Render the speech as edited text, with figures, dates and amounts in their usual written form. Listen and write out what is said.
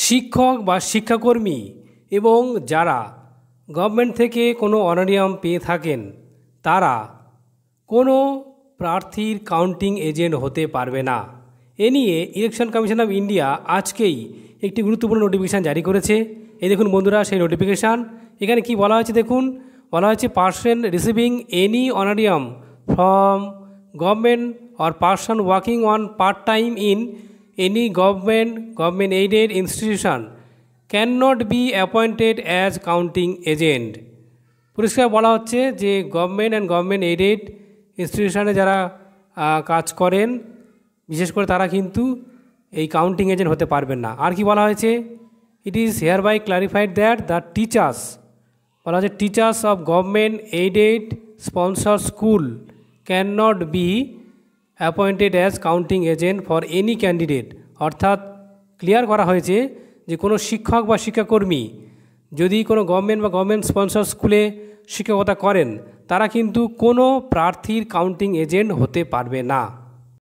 শিক্ষক বা শিক্ষাকর্মী এবং যারা গভর্নমেন্ট থেকে কোনো অনারিয়াম পেয়ে থাকেন তারা কোনো প্রার্থীর কাউন্টিং এজেন্ট হতে পারবে না। এ নিয়ে ইলেকশন কমিশন অফ ইন্ডিয়া আজকেই একটি গুরুত্বপূর্ণ নোটিফিকেশান জারি করেছে। এই দেখুন বন্ধুরা সেই নোটিফিকেশান। এখানে কি বলা হয়েছে দেখুন, বলা হয়েছে person receiving any honorarium from government or person working on part time in any government aided institution can not be appointed as counting agent. পরিষ্কার বলা হচ্ছে যে গভর্নমেন্ট অ্যান্ড গভর্নমেন্ট এইডেড ইনস্টিটিউশনে যারা কাজ করেন বিশেষ করে তারা কিন্তু এই কাউন্টিং এজেন্ট হতে পারবেন না। আর কি বলা হয়েছে, it is here by clarified that the teachers, বলা হচ্ছে teachers of government aided sponsor school can not be appointed as counting agent for any candidate. অর্থাৎ ক্লিয়ার করা হয়েছে যে কোনো শিক্ষক বা শিক্ষাকর্মী যদি কোনো গভর্নমেন্ট বা গভর্নমেন্ট স্পন্সর স্কুলে শিক্ষকতা করেন তারা কিন্তু কোনো প্রার্থীর কাউন্টিং এজেন্ট হতে পারবে না।